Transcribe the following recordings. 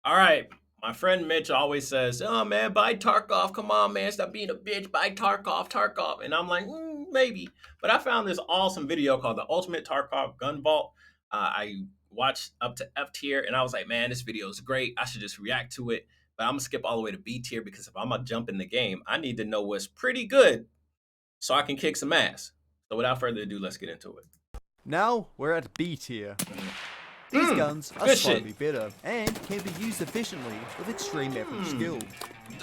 All right. My friend Mitch always says, "Oh man, buy Tarkov. Come on, man, stop being a bitch. Buy Tarkov, Tarkov." And I'm like, maybe. But I found this awesome video called "The Ultimate Tarkov Gun Vault." I watched up to F tier, and I was like, "Man, this video is great. I should just react to it." But I'm gonna skip all the way to B tier because if I'm gonna jump in the game, I need to know what's pretty good so I can kick some ass. So without further ado, let's get into it. Now we're at B tier. These guns are good slightly better and can be used efficiently with extreme average skill.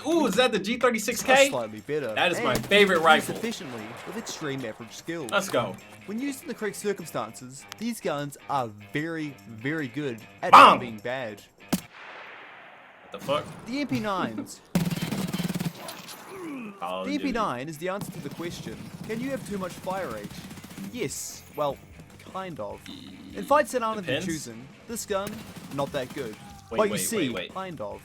Ooh, is that the Are G36K? slightly better. That is my and favorite can be used rifle. efficiently with extreme average skill. Let's go. When used in the correct circumstances, these guns are very, very good at Bam! not being bad. What the fuck? The MP9s. Call of The Duty. MP9 is the answer to the question, can you have too much fire rate? Yes, well, kind of. In fights that aren't of your Depends. choosing, this gun, not that good. Wait, But you wait, see, wait. kind of.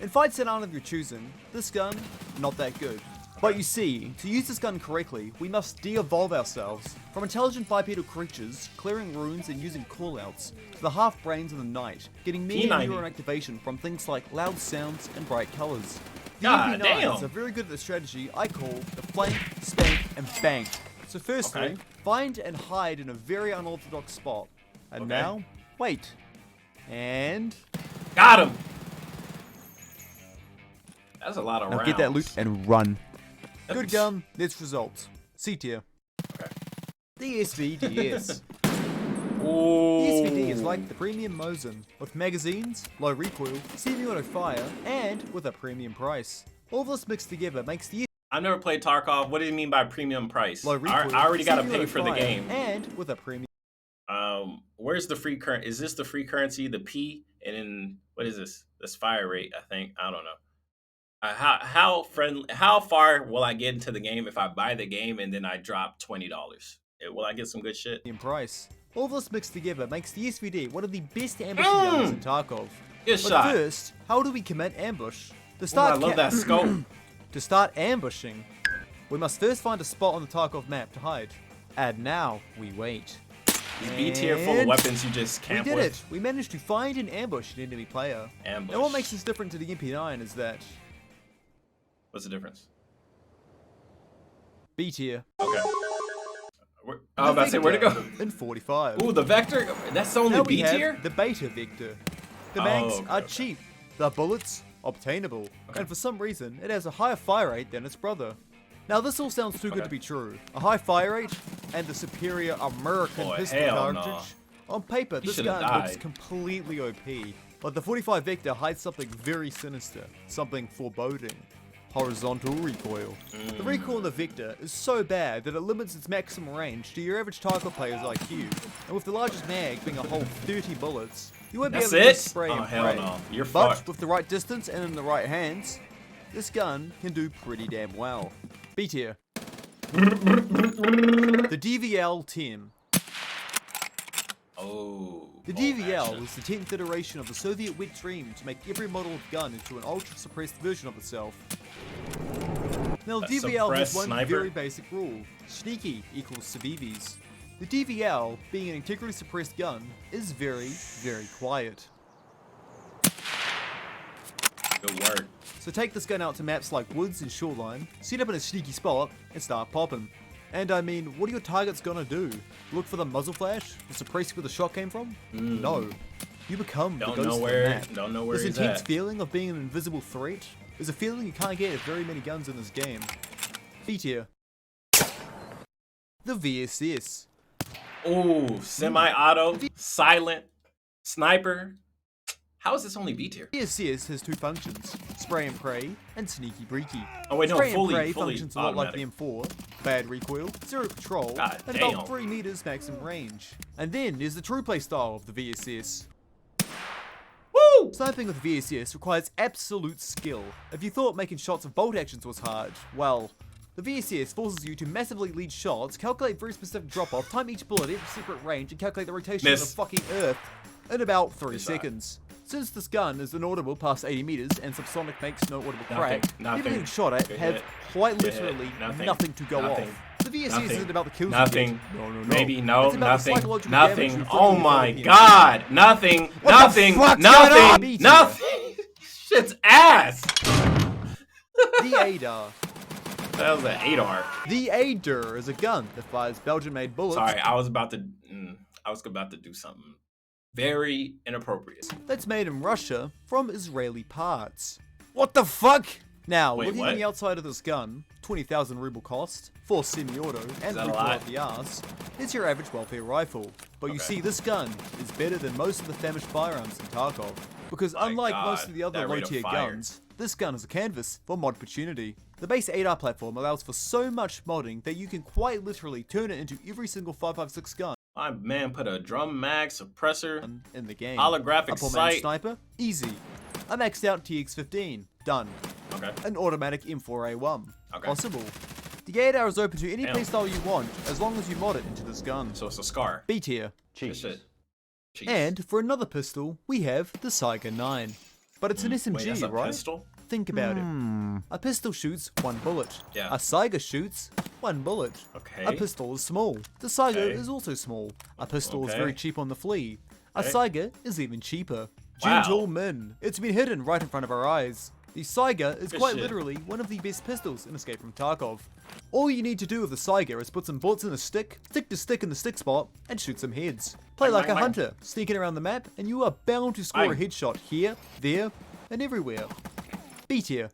In fights that aren't of your choosing, this gun, not that good. But you see, to use this gun correctly, we must de-evolve ourselves from intelligent bipedal creatures, clearing runes and using callouts, to the half-brains of the night, getting mere P90. neuron activation from things like loud sounds and bright colours. The God MP9s damn. are very good at the strategy I call the flank, spank, and bank. So firstly, Okay. find and hide in a very unorthodox spot. And Okay. now, wait. And Got him. That's a lot of now rounds. get that loot and run. Good Oops. gun, this result. C tier. Okay. The SVDS. The Ooh. SVD is like the premium Mosin, with magazines, low recoil, semi-auto fire, and with a premium price. All this mixed together makes the I've never played Tarkov. What do you mean by premium price? low I recoil, already got to pay semi-auto for the fire, game. and with a premium. Where's the free current? Is this the free currency? The P and then what is this? This fire rate. I think I don't know. How far will I get into the game if I buy the game and then I drop $20? Will I get some good shit? Price. All this mixed together makes the SVD one of the best ambushing guns in Tarkov. Good But shot. first, how do we commit ambush? To Ooh, I start, love that scope. to start ambushing, we must first find a spot on the Tarkov map to hide. And now we wait. These B tier full of And weapons you just we camp did with. it. We managed to find and ambush an enemy player. Ambush. Now what makes us different to the MP9 is that What's the difference? B tier Okay. I was about to say where to go. in 45. Ooh, the Vector. That's only Now we B have tier. the Beta Vector. The Oh, mags okay, are okay. cheap. The bullets obtainable. And for some reason, it has a higher fire rate than its brother. Now this all sounds too good Okay. to be true. A high fire rate and the superior American Boy, pistol hell no. cartridge. On paper, this should've gun looks died. completely OP. But the 45 Vector hides something very sinister. Something foreboding. Horizontal recoil. The recoil in the Vector is so bad that it limits its maximum range to your average Tarkov player's IQ. And with the largest mag being a whole 30 bullets, you won't That's be able to it? just spray Oh, and hell pray. no. You're But fucked. with the right distance and in the right hands, this gun can do pretty damn well. B tier. The DVL-10. Oh. The oh, DVL action. was the 10th iteration of the Soviet wet dream to make every model of gun into an ultra-suppressed version of itself. Now, A DVL has suppressed one sniper? very basic rule. Sneaky equals Civivis. The DVL, being an integrally suppressed gun, is very, very quiet. Good work. So take this gun out to maps like woods and shoreline, set up in a sneaky spot, and start popping. And I mean, what are your targets gonna do? Look for the muzzle flash to suppress where the shot came from? No. You become Don't the know ghost of where- the map. don't know where This he's intense at. feeling of being an invisible threat is a feeling you can't get at very many guns in this game. B tier. The VSS. Ooh, semi-auto, silent, sniper. How is this only B tier? VSS has two functions, spray and pray, and sneaky breaky. Oh wait, no, Spray fully and pray functions a lot like the automatic. M4, bad recoil, zero patrol, God and damn. about 3 meters maximum range. And then there's the true play style of the VSS. Woo! Sniping with VSS requires absolute skill. If you thought making shots of bolt actions was hard, well, the VSS forces you to massively lead shots, calculate very specific drop-off, time each bullet at every separate range, and calculate the rotation of the Miss. fucking Earth in about 3 Good shot. seconds. Since this gun is inaudible past 80 meters and subsonic makes no audible crack, Nothing. people getting shot at Good have hit. quite Good hit. literally Nothing. nothing to go Nothing. off. The VSS Nothing. isn't about the kills Nothing. you get. No. Maybe no, It's about the nothing, psychological damage nothing. you inflict Oh on my other people. God, nothing, What the nothing, fuck? Shut nothing, up! nothing. Shit's ass. The ADAR. That was an 8R. The ADAR is a gun that fires Belgian-made bullets. Sorry, I was about to do something very inappropriate. That's made in Russia from Israeli parts. What the fuck? Now, Wait, looking what? on the outside of this gun, 20,000 ruble cost, 4 semi-auto, and that a recoil lot? out the arse, is your average welfare rifle. But you Okay. see, this gun is better than most of the famished firearms in Tarkov. Because My unlike God, most of the other that rate of low-tier fire. guns, this gun is a canvas for mod opportunity. The base 8R platform allows for so much modding that you can quite literally turn it into every single 5.56 gun My man put a drum mag suppressor, in the game. holographic A poor man's sight. sniper? Easy. A maxed out TX-15. Done. Okay. An automatic M4A1. Okay. Possible. The ADAR is open to any Damn. playstyle you want, as long as you mod it into this gun. So it's a scar. B tier. Good shit. Jeez. And for another pistol, we have the Saiga 9. But it's an SMG, Wait, that's a right? pistol? Think about it. A pistol shoots 1 bullet. Yeah. A Saiga shoots 1 bullet. Okay. A pistol is small. The Saiga Okay. is also small. A pistol is Okay. very cheap on the flea. A Okay. Saiga is even cheaper. Wow. Gentlemen, it's been hidden right in front of our eyes. The Saiga is Good quite shit. literally one of the best pistols in Escape from Tarkov. All you need to do with the Saiga is put some bullets in a stick the stick in the stick spot, and shoot some heads. Play Bang, like bang, a bang. hunter, sneaking around the map, and you are bound to score a Bang. headshot here, there, and everywhere. B tier.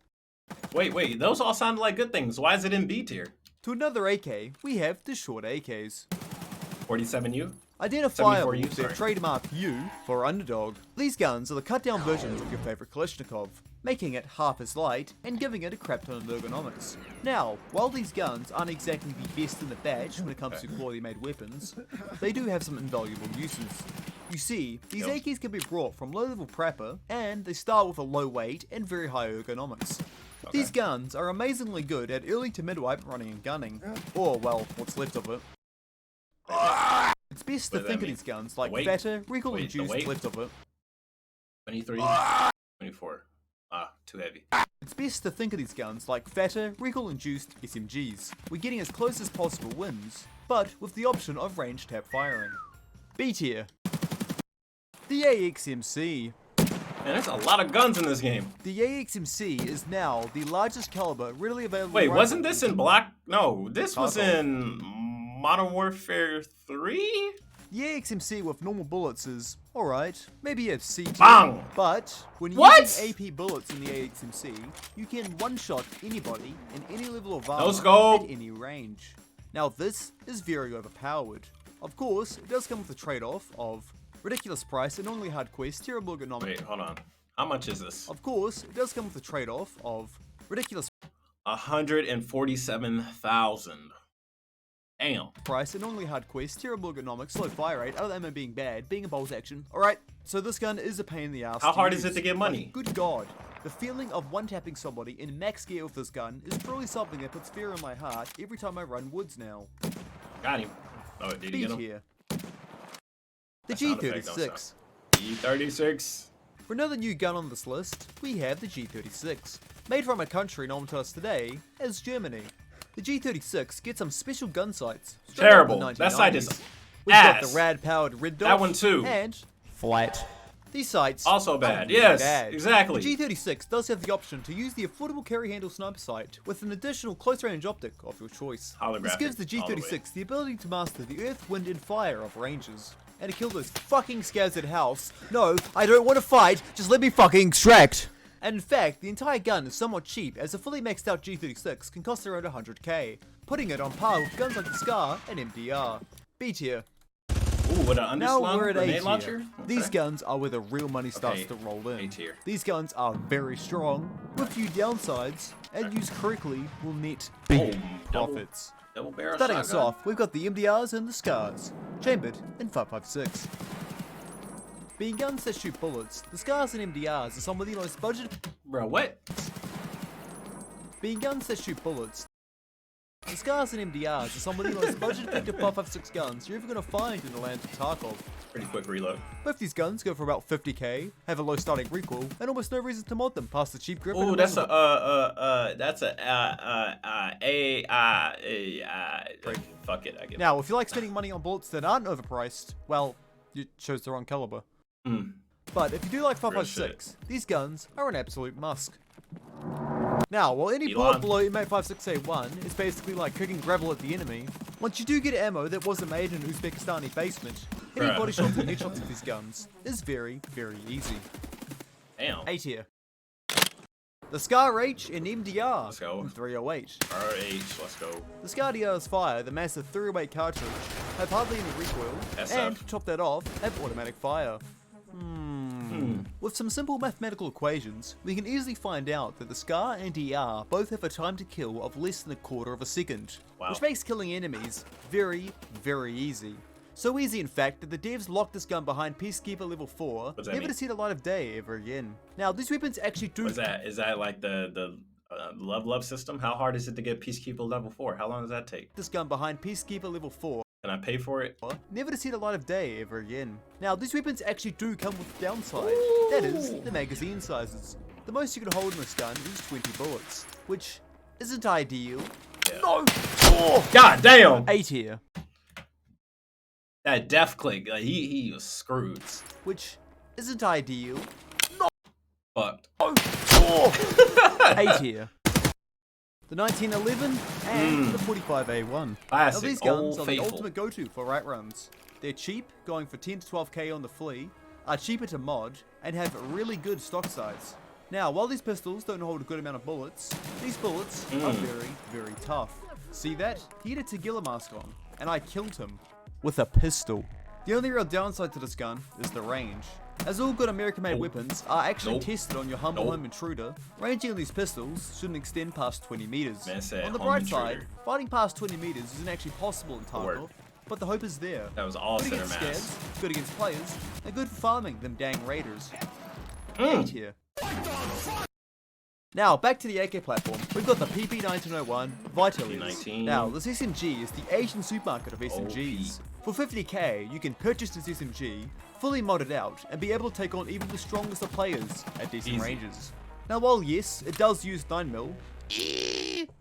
Wait, those all sounded like good things. Why is it in B tier? To another AK, we have the short AKs. 47U? Identifiable 74U, with their sorry. trademark U for underdog. These guns are the cut down versions of your favorite Kalashnikov, making it half as light and giving it a crap ton of ergonomics. Now, while these guns aren't exactly the best in the batch when it comes to quality made weapons, they do have some invaluable uses. You see, these Yep. AKs can be brought from low level prepper, and they start with a low weight and very high ergonomics. These guns are amazingly good at early to mid-wipe running and gunning, or well, what's left of it. It's best to What does think that of mean? these guns like weight? fatter, Wait, the recoil-induced weight? left of it. 23? 24. Too heavy. It's best to think of these guns like fatter, recoil-induced SMGs. We're getting as close as possible wins, but with the option of range tap firing. B tier. The AXMC. Man, there's a lot of guns in this game. The AXMC is now the largest caliber readily available. Wait, rifle wasn't this in Black? No, this was Tarkov. in Modern Warfare 3? The AXMC with normal bullets is alright, maybe a C tier, Bang! but when What? using AP bullets in the AXMC, you can one-shot anybody in any level of armor Let's go. at any range. Now this is very overpowered. Of course, it does come with the trade-off of ridiculous price and only hard quest, terrible ergonomics. Wait, hold on. How much is this? Of course, it does come with the trade-off of ridiculous 147,000. Damn. price and only hard quest, terrible ergonomics, slow fire rate, other ammo being bad, being a bolt action. Alright, so this gun is a pain in the ass. How hard use, is it to get money? but good god, the feeling of one-tapping somebody in max gear with this gun is truly something that puts fear in my heart every time I run woods now. Got him. Oh, did he B get him? tier. The That sound effect don't G36. E36. For another new gun on this list, we have the G36. Made from a country known to us today as Germany. The G36 gets some special gun sights. straight out of the Terrible. That sight 1990s. is We've got ass. the rad-powered red dot. That one too. And Flat. these sights Also are bad. really Yes, bad. exactly. The G36 does have the option to use the affordable carry handle sniper sight with an additional close range optic of your choice. This Holographic gives the all the way. G36 the ability to master the earth, wind, and fire of ranges. And to kill those fucking scavs at house. No, I don't want to fight, just let me fucking extract. And in fact, the entire gun is somewhat cheap, as a fully maxed out G36 can cost around 100k, putting it on par with guns like the Scar and MDR. B tier. Ooh, with an Now underslung we're at A grenade tier. launcher? These Okay. guns are where the real money starts Okay, to roll in. A tier. These guns are very strong, with few downsides, and used correctly will net Oh, big double- profits. Double barrel Starting us shotgun? off, we've got the MDRs and the Scars, chambered in 5.56. Being guns that shoot bullets, the Scars and MDRs are some of the most budget. Bro, what? Being guns that shoot bullets, the Scars and MDRs are some of the most budget-effective 5.56 guns you're ever going to find in the land of Tarkov. Pretty quick reload. Both these guns go for about 50k, have a low starting recoil, and almost no reason to mod them past the cheap grip. Ooh, and that's fuck it, I give Now, if you like spending money on bullets that aren't overpriced, well, you chose the wrong caliber. But if you do like Real 5.56, these guns are an absolute must. Now, while any Elon. bullet below Mate 56A1 is basically like kicking gravel at the enemy, once you do get ammo that wasn't made in an Uzbekistani basement, hitting Bruh. body shots and headshots with these guns is very, very easy. Damn. A tier. The Scar H in MDR Let's go. in 308. RH, let's go. The Scar DR's fire, the massive 308 cartridge, have hardly any recoil, SF. and to top that off, have automatic fire. With some simple mathematical equations, we can easily find out that the Scar and DR both have a time to kill of less than a quarter of a second, Wow. which makes killing enemies very, very easy. So easy in fact that the devs locked this gun behind Peacekeeper level 4, What's that never mean? to see the light of day ever again. Now these weapons actually do What's that? Is that like the love system? How hard is it to get Peacekeeper level 4? How long does that take? this gun behind Peacekeeper level 4, Can I pay for it? never to see the light of day ever again. Now these weapons actually do come with a downside, that is, the magazine sizes. The most you can hold in this gun is 20 bullets, which isn't ideal. Yeah. No! Oh! God damn! A tier, That death click, like, he was screwed. which isn't ideal. Fucked. Oh! A tier. The 1911 and the 45A1. Now Classic, these guns Old are the Faithful. ultimate go-to for right runs. They're cheap, going for 10 to 12k on the flea, are cheaper to mod, and have really good stock size. Now, while these pistols don't hold a good amount of bullets, these bullets are very, very tough. See that? He had a Tagilla mask on, and I killed him with a pistol. The only real downside to this gun is the range. As all good American-made weapons are actually Nope. tested on your humble Nope. home intruder, ranging on these pistols shouldn't extend past 20 meters. Man said On the home bright intruder. side, fighting past 20 meters isn't actually possible in Word. Tarkov, but the hope is there. That was all Good center against mass. scabs, good against players, and good for farming them dang raiders. A tier. Now, back to the AK platform, we've got the PP1901 Vitalis. PP19. Now, this SMG is the Asian supermarket of SMGs. For 50k, you can purchase this SMG, fully modded out, and be able to take on even the strongest of players at decent Easy. ranges. Now, while yes, it does use 9mm,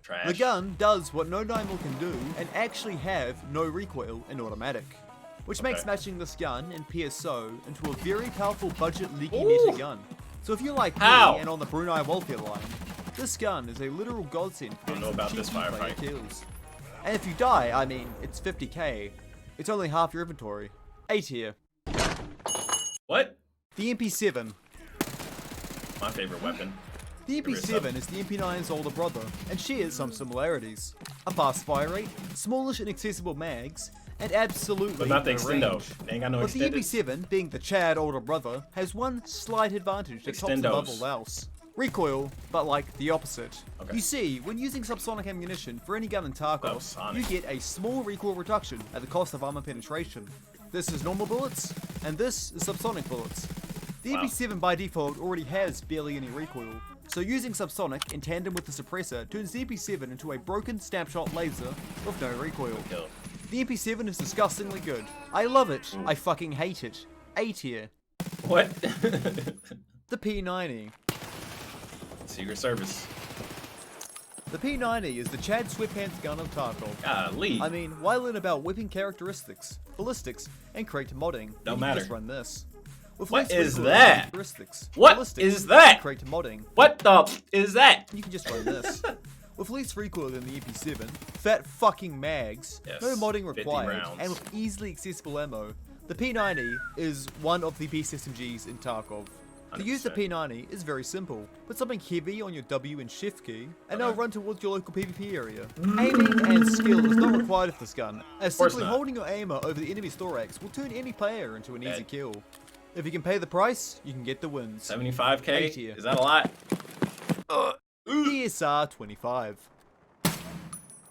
Trash. the gun does what no 9mm can do and actually have no recoil in automatic. Which makes Okay. matching this gun in PSO into a very powerful budget leaky Ooh. meta gun. So if you're like How? me and on the Brunei welfare line, this gun is a literal godsend for Don't know some about this cheeky player firefight. kills. And if you die, I mean, it's 50k. It's only half your inventory. A tier. What? The MP7. My favorite weapon. The Give me a MP7 is the MP9's older brother, and shares some similarities. A fast fire rate, smallish inaccessible mags, and absolutely But not the no extendo. range. They ain't got no But the extended. MP7, being the Chad older brother, has one slight advantage that tops above Extendos. all else. Recoil, but like the opposite. Okay. You see, when using subsonic ammunition for any gun in Tarkov, Subsonic. you get a small recoil reduction at the cost of armor penetration. This is normal bullets, and this is subsonic bullets. The Wow. MP7 by default already has barely any recoil, so using subsonic in tandem with the suppressor turns the MP7 into a broken snapshot laser with no recoil. Kill. The MP7 is disgustingly good. I love it. I fucking hate it. A tier. What? The P90. Secret Service. The P90 is the Chad Sweatpants gun of Tarkov. Golly. I mean, why learn about weapon characteristics, ballistics, and crate modding? when Don't you can matter. Just run this. With What less is recoil that? characteristics, What ballistics, is that? Crate modding. What the is that? You can just run this. With less recoil than the EP7, fat fucking mags, Yes, no modding 50 required, rounds. and with easily accessible ammo, the P90 is one of the best SMGs in Tarkov. To use the 100%. P90 is very simple. Put something heavy on your W and shift key, and Okay. they'll run towards your local PvP area. Aiming and skill is not required with this gun, as course simply not. holding your aimer over the enemy's thorax will turn any player into an easy Dead. kill. If you can pay the price, you can get the wins. 75k? A tier. Is that a lot? DSR 25.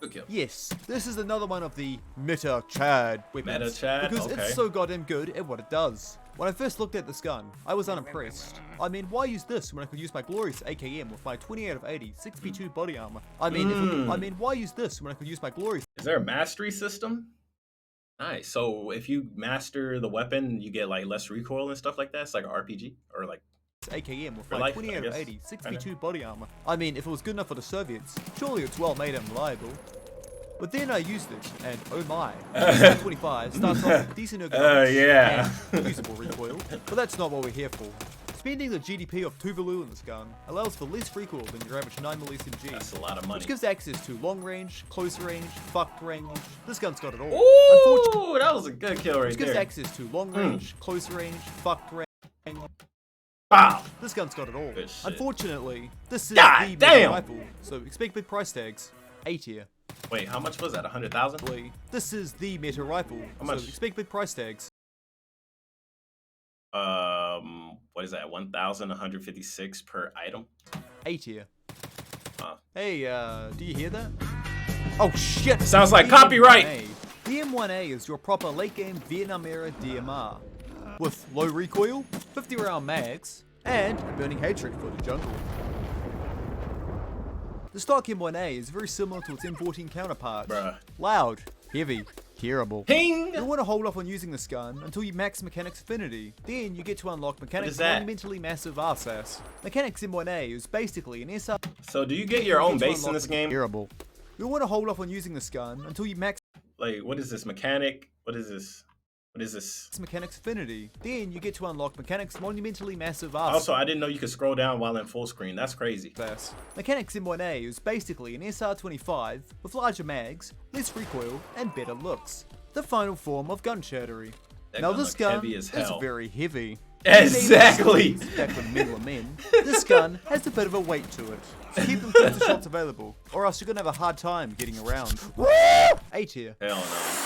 Good kill. Yes, this is another one of the Meta Chad weapons. Meta Chad, Because okay. it's so goddamn good at what it does. When I first looked at this gun, I was unimpressed. I mean, why use this when I could use my glorious AKM with my 20 out of 80, 6p2 body armor? I mean, why use this when I could use my glorious Is there a mastery system? Nice. So if you master the weapon, you get like less recoil and stuff like that. It's like an RPG or like AKM with For my life, 20 I out of guess. 80, 6p2 body armor? I mean, if it was good enough for the Soviets, surely it's well made and reliable. But then I used it, and oh my, the 25 starts off with decent ergonomics yeah. and usable recoil, but that's not what we're here for. Spending the GDP of Tuvalu in this gun allows for less recoil than your average 9mm SMG. That's a lot of money. Which gives access to long range, close range, fucked range. This gun's got it all. Ooh, that was a good kill right Which gives there. access to long range, close range, fucked range. Wow. This gun's got it all. Good shit. Unfortunately, this is God the damn. mega rifle, so expect big price tags. A tier. Wait, how much was that? 100,000? This is the meta rifle, How so much? expect big price tags. What is that? 1,156 per item. A tier. Huh. Hey, do you hear that? Oh shit! Sounds like The copyright. M1A. The M1A is your proper late game Vietnam era DMR. With low recoil, 50 round mags, and a burning hatred for the jungle. The stock M1A is very similar to its M14 counterpart. Bruh. Loud, heavy, terrible. Ping! You'll want to hold off on using this gun until you max Mechanics Affinity. Then you get to unlock Mechanics is that? Monumentally Massive RSAS. Mechanics M1A is basically an SR. So do you get your own base in this game? Terrible. You'll want to hold off on using this gun until you max Like, what is this? Mechanic? What is this? What is this? Mechanics Affinity. Then you get to unlock Mechanics Monumentally Massive RSAS. Also, I didn't know you could scroll down while in full screen. That's crazy. Mechanics M1A is basically an SR25 with larger mags, less recoil, and better looks. The final form of gun chattery. That Now gun this look gun heavy as is hell. very heavy. Exactly. Back when men were men, this gun has a bit of a weight to it. So keep them close to shots available, or else you're gonna have a hard time getting around. A tier. Hell no.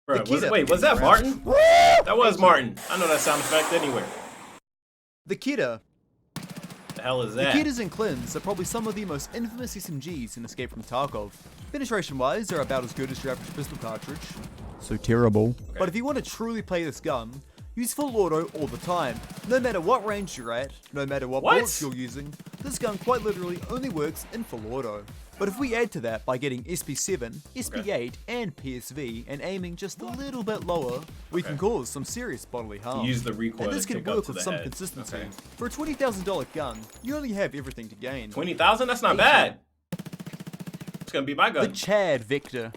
Bro, kid wait, was that Martin? That was Martin. I know that sound effect anywhere. The Kidder. The hell is The that? Kidders and Clins are probably some of the most infamous SMGs in Escape from Tarkov. Penetration-wise, they're about as good as your average pistol cartridge. So terrible. But if you want to truly play this gun, use full auto all the time. No matter what range you're at, no matter what bullets you're using, this gun quite literally only works in full auto. But if we add to that by getting SP7, SP8, and PSV and aiming just a little bit lower, we can cause some serious bodily harm. Use the recoil and this to can kick up work to with the some head. consistency. Okay. For a $20,000 gun, you only have everything to gain. 20,000? That's not bad. It's gonna be my The gun. Chad Vector.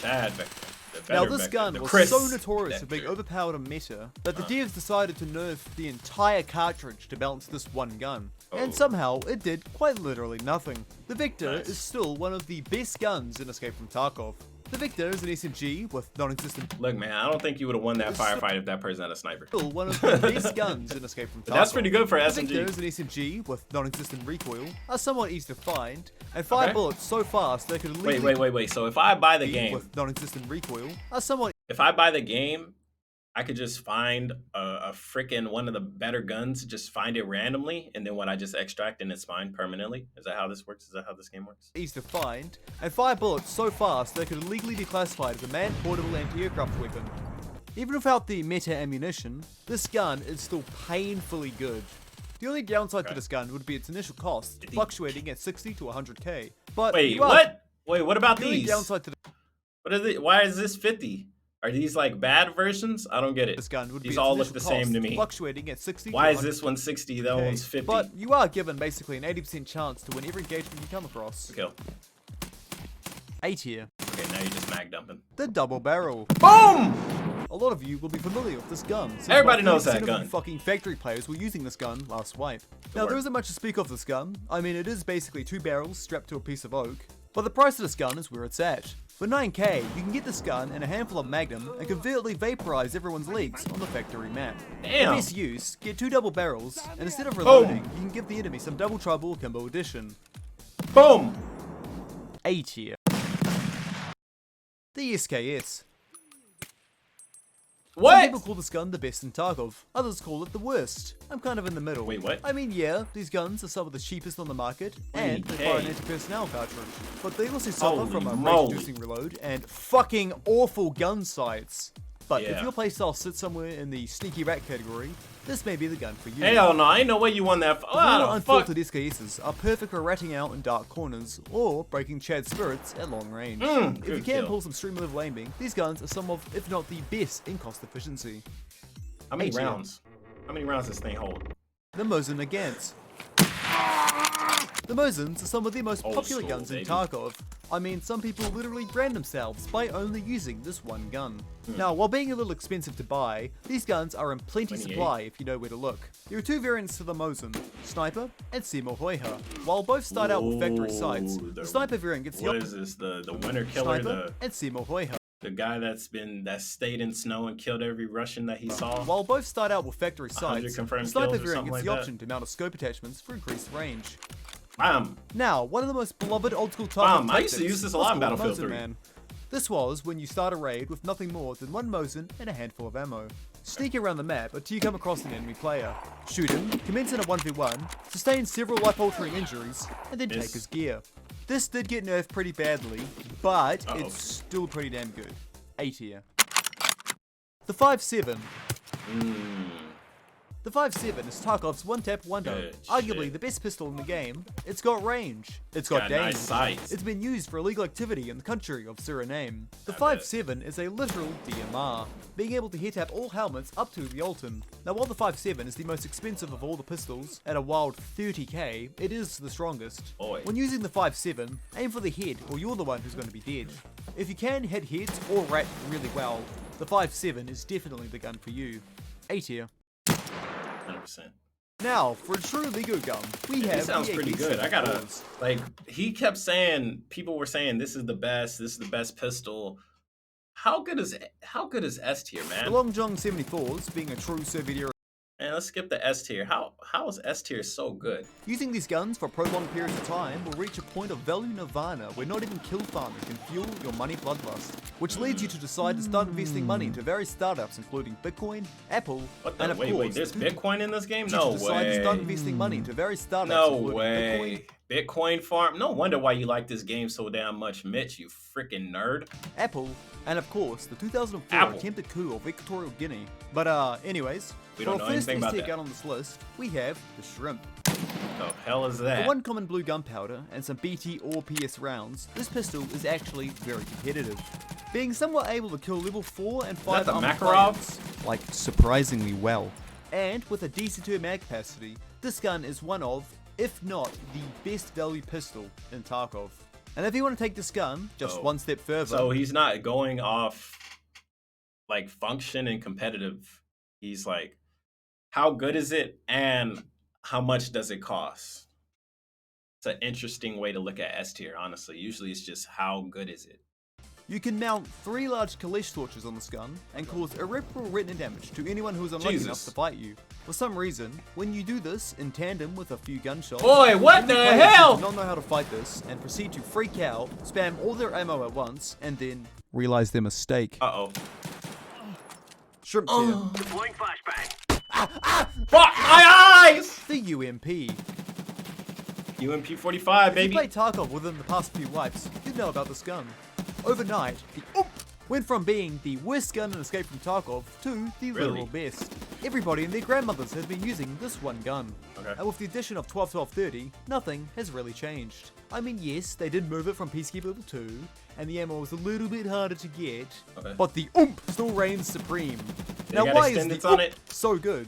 Chad Vector. The Now better this Vector. gun The was Chris so notorious for being Vector. overpowered on meta that the devs decided to nerf the entire cartridge to balance this one gun. And somehow it did quite literally nothing. The Victor is still one of the best guns in Escape from Tarkov. The Victor is an SMG with non-existent. Look, man, I don't think you would have won that firefight if that person had a sniper. Still one of the best guns in Escape from Tarkov. That's pretty good for The SMG. Victor is an SMG with non-existent recoil, are somewhat easy to find, and fire bullets so fast they could legally Wait. So if I buy the game, with non-existent recoil, are somewhat if I buy the game, I could just find a freaking one of the better guns, just find it randomly, and then what I just extract and it's mine permanently. Is that how this works? Is that how this game works? easy to find, and fire bullets so fast they could legally be classified as a man-portable anti-aircraft weapon. Even without the meta ammunition, this gun is still painfully good. The only downside to this gun would be its initial cost, fluctuating at 60 to 100k. But Wait, what? Wait, what about The only these? downside to What is it? Why is this 50? Are these like bad versions? I don't get it. this gun would be These its all look initial the same cost, to me. fluctuating at 60 Why to is this 100K. one 60? That one's 50. But you are given basically an 80% chance to win every engagement you come across. Kill. A tier. Okay, now you're just mag dumping. The double barrel. Boom! A lot of you will be familiar with this gun. Since Everybody about knows that 30% of gun. you fucking factory players were using this gun last wipe. Now word. there isn't much to speak of this gun. I mean, it is basically two barrels strapped to a piece of oak. But the price of this gun is where it's at. For 9k, you can get this gun and a handful of Magnum and conveniently vaporize everyone's legs on the factory map. Damn. For best use, get two double barrels, and instead of reloading, you can give the enemy some double trouble combo edition. Boom! A tier. The SKS. Some What? people call this gun the best in Tarkov, others call it the worst. I'm kind of in the middle. Wait, what? I mean, yeah, these guns are some of the cheapest on the market, and they fire an anti-personnel cartridge. But they also suffer Holy from a moly. rate-reducing reload and fucking awful gun sights. But if Yeah. your playstyle sits somewhere in the sneaky rat category, this may be the gun for you. Hell no, ain't no way you won that. The Oh, more the fuck? unfiltered SKSs are perfect for ratting out in dark corners or breaking Chad's spirits at long range. If you good can kill. pull some stream level aiming, these guns are some of, if not the best in cost efficiency. How many ATM. rounds? How many rounds does this thing hold? The Mosin Gantz. The Mosins are some of the most Old popular school, guns in baby. Tarkov. I mean, some people literally brand themselves by only using this one gun. Now, while being a little expensive to buy, these guns are in plenty 28. supply if you know where to look. There are two variants to the Mosin, Sniper and Seymour Hoyha. While both start out with factory sights, the Sniper variant gets What is this? The winter killer, Sniper and Seymour Hoyha. the guy that stayed in snow and killed every Russian that he saw. While both start out with factory 100 sights, the confirmed Sniper kills or variant something gets the like option to mount a scope attachments for increased range. Bam! Now, one of the most beloved old school Tarkov I used to tactics use this a was lot in called Battlefield Mosin 3. Man. This was when you start a raid with nothing more than one Mosin and a handful of ammo. Sneak around the map until you come across an enemy player. Shoot him, commence in a 1v1, sustain several life-altering injuries, and then take his gear. This did get nerfed pretty badly, but it's still pretty damn good. A tier. The 5.7. The 5.7 is Tarkov's one-tap wonder, Good arguably shit. the best pistol in the game. It's got range. It's got Got aim. nice sights. It's been used for illegal activity in the country of Suriname. The I bet. 5.7 is a literal DMR, being able to hit tap all helmets up to the Alton. Now while the 5.7 is the most expensive of all the pistols, at a wild 30k, it is the strongest. Boy. When using the 5.7, aim for the head or you're the one who's going to be dead. If you can hit heads or rat really well, the 5.7 is definitely the gun for you. A tier. 100%. Now, for a true Lego gun, we have It sounds the pretty AK good. I gotta, 74s. like, he kept saying, people were saying this is the best pistol. How good is S tier, The man? Long John 74s, being a true Soviet era. Man, let's skip the S tier. How is S tier so good? Using these guns for prolonged periods of time will reach a point of value nirvana where not even kill farming can fuel your money bloodlust, which leads you to decide to start investing money into various startups including Bitcoin, Apple, What and the of wait, course, there's Bitcoin in this game? you No to decide to start way. investing money into various startups No including way. Bitcoin farm? No wonder why you like this game so damn much, Mitch, you freaking nerd. Bitcoin, Apple, and of course the 2004 Apple. attempted coup of Equatorial Guinea. But anyways, We for don't our know first anything about S tier that. gun on this list, we have the Shrimp. The hell is For that? one common blue gunpowder and some BT or PS rounds, this pistol is actually very competitive. Being somewhat able to kill level 4 and 5 the armored Makarov? players, like surprisingly well. And with a decent to mag capacity, this gun is one of, if not the best value pistol in Tarkov. And if you want to take this gun just one step further, So he's not going off like function and competitive. He's like, how good is it and how much does it cost? It's an interesting way to look at S tier, honestly. Usually it's just how good is it? you can mount 3 large Kalesh torches on this gun and cause irreparable retina damage to anyone who is unlucky enough Jesus. to fight you. For some reason, when you do this in tandem with a few gunshots, Boy, what enemy the players who hell? do not know how to fight this and proceed to freak out, spam all their ammo at once, and then realize their mistake. Uh-oh. Shrimp tier. Deploying flashbang. Fuck my eyes! The UMP. UMP 45, If you baby. played Tarkov within the past few wipes, you'd know about this gun. Overnight, the OOMP went from being the worst gun in Escape from Tarkov to the Really? literal best. Everybody and their grandmothers has been using this one gun. Okay. And with the addition of 12-12-30, nothing has really changed. I mean, yes, they did move it from Peacekeeper level 2, and the ammo was a little bit harder to get, Okay. but the OOMP still reigns supreme. They Now got why is the extendeds on OOMP it? so good?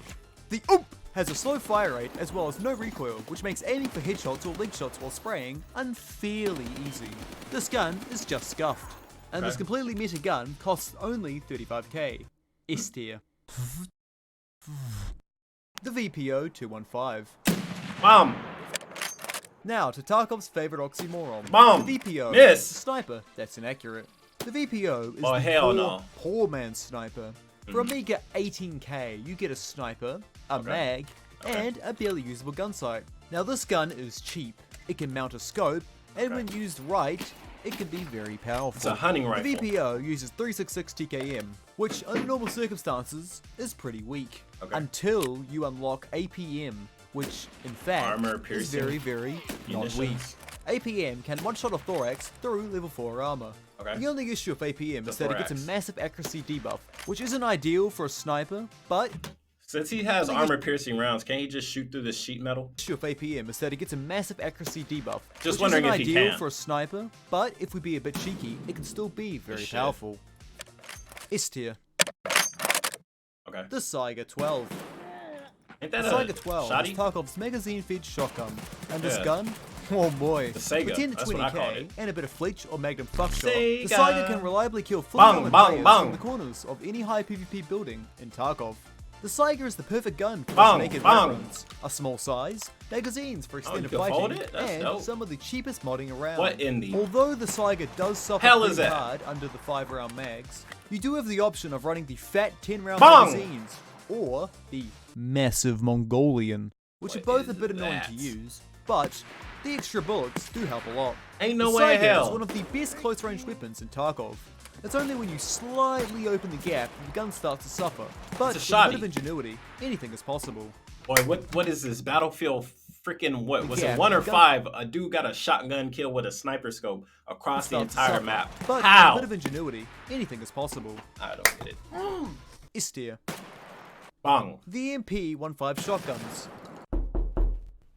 The OOMP has a slow fire rate as well as no recoil, which makes aiming for headshots or leg shots while spraying unfairly easy. This gun is just scuffed, and this Okay. completely meta gun costs only 35k. S tier. The VPO 215. Bomb. Now to Tarkov's favorite oxymoron. Bomb. The VPO. Miss. Sniper. That's inaccurate. The VPO is Oh, the hell poor, no. poor man's sniper. For a meager 18k, you get a sniper, a mag, Okay. and a barely usable gun sight. Now this gun is cheap. It can mount a scope, and when used right, it can be very powerful. It's a hunting rifle. The VPO uses 366 TKM, which under normal circumstances is pretty weak. Okay. Until you unlock APM, which in fact Armor is piercing very, very not weak. munitions. APM can one-shot a thorax through level 4 armor. Okay. The only issue with APM The is that it gets a thorax. massive accuracy debuff, which isn't ideal for a sniper, but Since he has armor piercing rounds, can't he just shoot through the sheet metal? the issue with APM is that it gets a massive accuracy debuff, Just which wondering isn't if he ideal can. for a sniper, but if we be a bit cheeky, it can still be very shit. powerful. S tier, Okay. the Saiga 12. Ain't The that Saiga a 12 shoddy? is Tarkov's magazine-fed shotgun, and this Yeah. gun Oh boy. The Sega, With 10 to that's what I called 20k it. and a bit of fleech or magnum buckshot, Sega. the Saiga can reliably kill full Bang, armored bang, players bang. from the corners of any high PvP building in Tarkov. The Saiga is the perfect gun for Bang, naked bang. weapons, a small size, magazines for extended you can fold fighting, it? That's and dope. some of the cheapest modding around. What in the Although the Saiga does suffer hell is pretty that? hard under the 5-round mags, you do have the option of running the fat 10-round Bang. magazines or the massive Mongolian, which What are both a is bit annoying that? to use, but the extra bullets do help a lot. Ain't no the way in Saiga hell. is one of the best close-range weapons in Tarkov. It's only when you slightly open the gap that the gun starts to suffer, but It's with a a bit shotty. of ingenuity, anything is possible. Boy, what is this Battlefield freaking what? Was Yeah, it 1 or gun- 5? A dude got a shotgun kill with a sniper scope across the Starts to entire suffer, map. But with a How? bit of ingenuity, anything is possible. I don't get it. Istir. Bang. The MP-15 shotguns.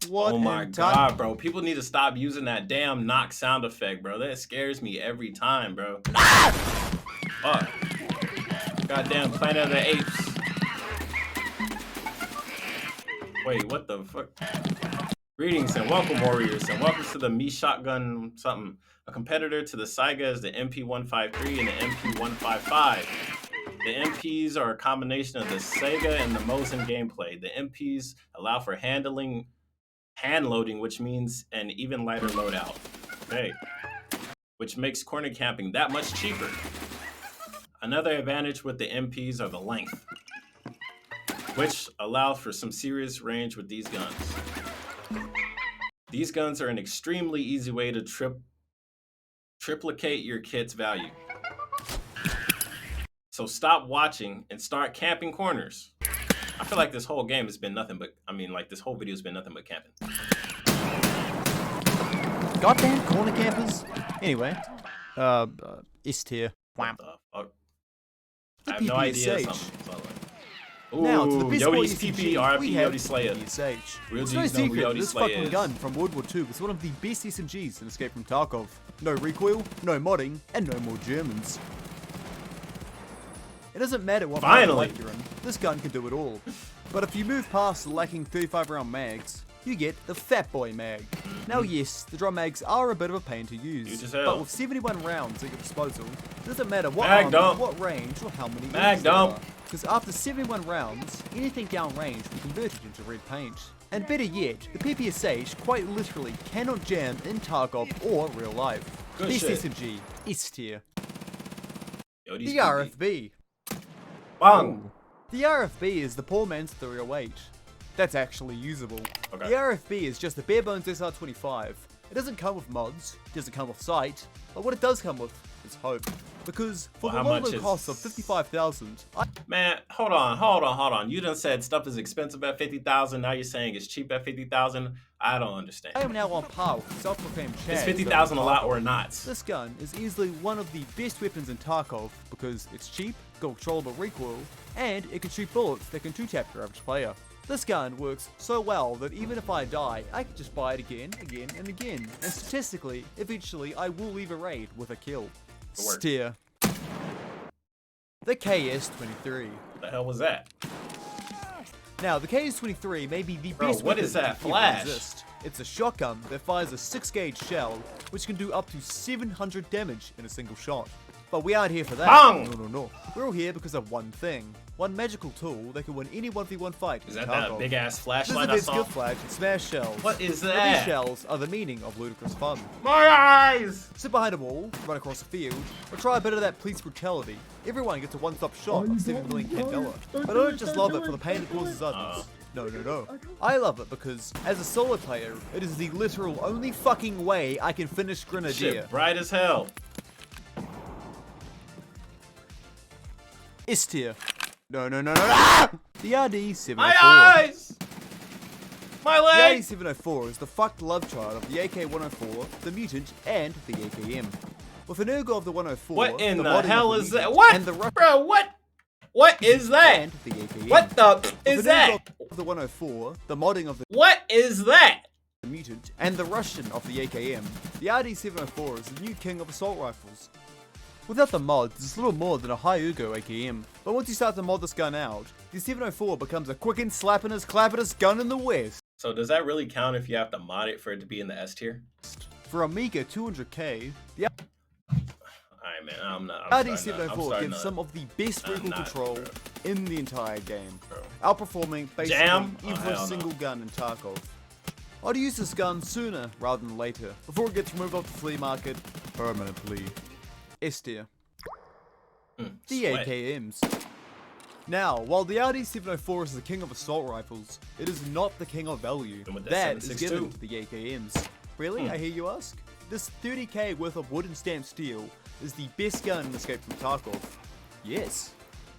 What Oh my in god, bro. People need to stop using that damn knock sound effect, bro. That scares me every time, bro. Fuck. Goddamn Planet of the Apes. Wait, what the fuck? Greetings and welcome, warriors, and welcome to the Me Shotgun something. A competitor to the Saiga is the MP153 and the MP155. The MPs are a combination of the Sega and the Mosin gameplay. The MPs allow for hand loading, which means an even lighter loadout. Okay. Which makes corner camping that much cheaper. Another advantage with the MPs are the length, which allows for some serious range with these guns. These guns are an extremely easy way to triplicate your kit's value. So stop watching and start camping corners. I feel like this whole game has been nothing but, this whole video has been nothing but camping. Goddamn corner campers. Anyway, Istir. What the fuck? The I have no PPSH. idea. Ooh, Now, to the best Yodi's boy PP, SMG, RP we have Yodi Slayer. PPSH. Real It's no G's know who secret that Yodi this Slayer fucking is. gun from World War II was one of the best SMGs in Escape from Tarkov. No recoil, no modding, and no more Germans. It doesn't matter what Finally. life you're in, this gun can do it all. But if you move past the lacking 35-round mags, you get the Fat Boy mag. Now yes, the drum mags are a bit of a pain to use, Huge as hell. but with 71 rounds at your disposal, it doesn't matter what Mag armor, dump. what range, or how many Mag mags there dump. are. Because after 71 rounds, anything downrange will be converted into red paint. And better yet, the PPSH quite literally cannot jam in Tarkov or real life. Good Best shit. SMG, S tier. Yodi's The PP. RFB. Bang. The RFB is the poor man's 308. That's actually usable. Okay. The RFB is just the bare bones SR25. It doesn't come with mods, it doesn't come with sight, but what it does come with is hope. Because for Well, the how low much low is- cost of 55,000, Man, hold on. You done said stuff is expensive at 50,000. Now you're saying it's cheap at 50,000. I don't understand. I am now on par with self-proclaimed Chad. Is 50,000 a lot or not? This gun is easily one of the best weapons in Tarkov because it's cheap, got controllable recoil, and it can shoot bullets that can 2-tap your average player. This gun works so well that even if I die, I can just buy it again, and again. And statistically, eventually I will leave a raid with a kill. Good work. Steer. The KS-23. What the hell was that? Now, the KS-23 may be the Bro, best what weapon is that ever flash? exist. It's a shotgun that fires a 6-gauge shell, which can do up to 700 damage in a single shot. But we aren't here for that. Bang! No. We're all here because of one thing. One magical tool that can win any 1v1 fight. Is in that that Tarkov. big ass This is flashlight the I best saw? gift flash and smash shells. What is Now, these that? shells are the meaning of ludicrous fun. My eyes! Sit behind a wall, run across a field, or try a bit of that police brutality. Everyone gets a one-stop shot of 7 million Candela. But I don't just love it for the pain it causes others. No. I love it because, as a solo player, it is the literal only fucking way I can finish Grenadier. Shit, bright as hell. S tier. No. Ah! The RD-704. My eyes! My The leg! RD-704 is the fucked love child of the AK-104, the Mutant, and the AKM. With an ergo of the 104, What in the modding hell of the is that? Mutant, What? And the Bro, what? What is that? and the AKM. What the With is an that? ergo of the 104, the modding of the What is that? Mutant, and the Russian of the AKM, the RD-704 is the new king of assault rifles. Without the mods, it's little more than a high-ergo AKM, but once you start to mod this gun out, the 704 becomes a quick and slappin'est, clappin'est gun in the West. So does that really count if you have to mod it for it to be in the S tier? For a meager 200k, the Alright, man. I'm RD704 starting gives to, some of the best I'm recoil not, control bro. in the entire game, Bro. outperforming basically Jam? Oh, every hell no. single gun in Tarkov. I'd use this gun sooner rather than later, before it gets removed off the flea market permanently. S tier. The Sweat. AKMs. Now, while the RD704 is the king of assault rifles, it is not the king of value. And with That that is 7.62. given to the AKMs. Really, I hear you ask? This 30k worth of wooden stamped steel is the best gun in Escape from Tarkov. Yes.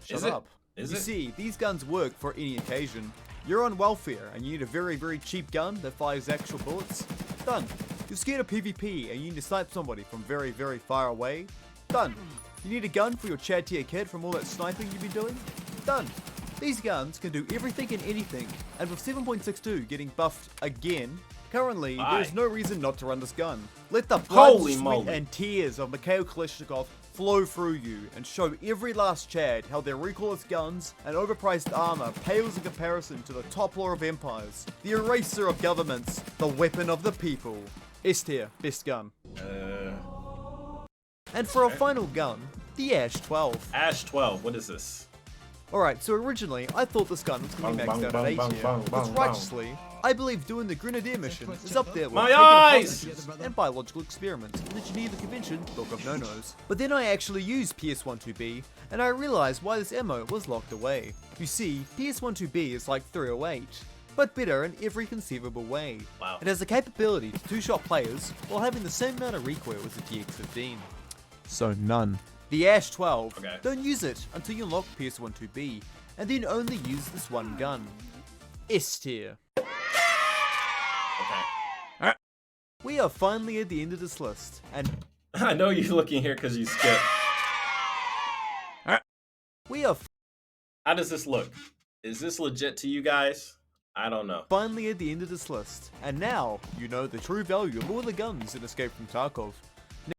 Shut Is it? up. Is You it? see, these guns work for any occasion. You're on welfare and you need a very, very cheap gun that fires actual bullets? Done. You're scared of PvP and you need to snipe somebody from very, very far away? Done. You need a gun for your Chad tier kid from all that sniping you've been doing? Done. These guns can do everything and anything, and with 7.62 getting buffed again, currently there's no reason not to run this gun. Let the blood, Holy sweat, moly. and tears of Mikhail Kalashnikov flow through you and show every last Chad how their recoilless guns and overpriced armor pales in comparison to the toppler of empires, the eraser of governments, the weapon of the people. S tier, best gun. And for our final gun, the Ash 12. Ash 12. What is this? Alright, so originally, I thought this gun was going to be maxed out at A tier, because righteously, I believe doing the Grenadier mission is up there with My taking apart eyes! engines and biological experiments in the Geneva Convention Book of No-Nos. But then I actually used PS12B, and I realized why this ammo was locked away. You see, PS12B is like 308, but better in every conceivable way. Wow. It has the capability to two-shot players while having the same amount of recoil as the TX15. So none. The Ash 12, Okay. don't use it until you unlock PS12B, and then only use this one gun. S tier. Okay. We are finally at the end of this list, and I know you're looking here because you skipped. we are How does this look? Is this legit to you guys? I don't know. finally at the end of this list, and now you know the true value of all the guns in Escape from Tarkov.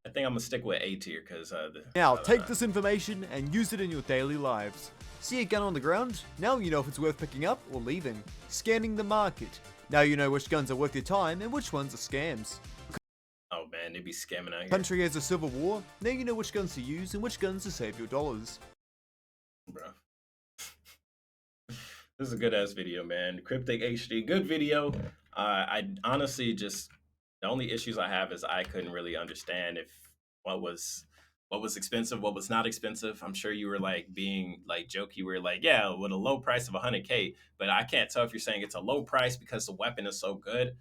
I think I'm gonna stick with A tier because Now, take this information and use it in your daily lives. See a gun on the ground? Now you know if it's worth picking up or leaving. Scanning the market. Now you know which guns are worth your time and which ones are scams. Oh man, they be scamming out here, Country has a civil war. Now you know which guns to use and which guns to save your dollars. bro. This is a good ass video, man. Cryptic HD, good video. I honestly just the only issues I have is I couldn't really understand if what was expensive, what was not expensive. I'm sure you were like being like jokey. You were like, yeah, with a low price of 100K, but I can't tell if you're saying it's a low price because the weapon is so good,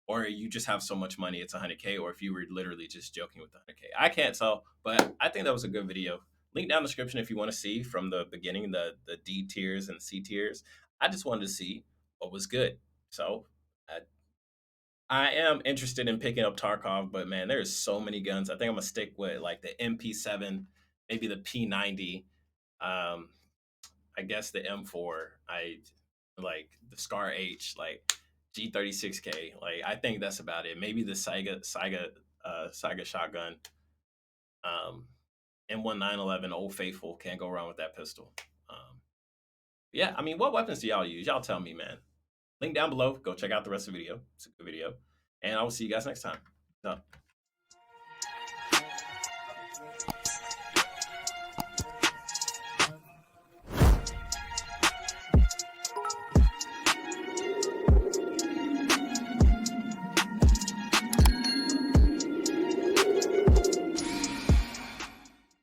or you just have so much money it's 100K, or if you were literally just joking with the 100K. I can't tell, but I think that was a good video. Link down in the description if you want to see from the beginning the D tiers and C tiers. I just wanted to see what was good. So I am interested in picking up Tarkov, but man, there's so many guns. I think I'm gonna stick with like the MP7, maybe the P90. Um, I guess the M4. I like the Scar H, like G36K. Like I think that's about it. Maybe the Saiga shotgun. Um, M1911 Old Faithful, can't go wrong with that pistol. Yeah, I mean, what weapons do y'all use? Y'all tell me, man. Link down below. Go check out the rest of the video. It's a good video. And I will see you guys next time. Done.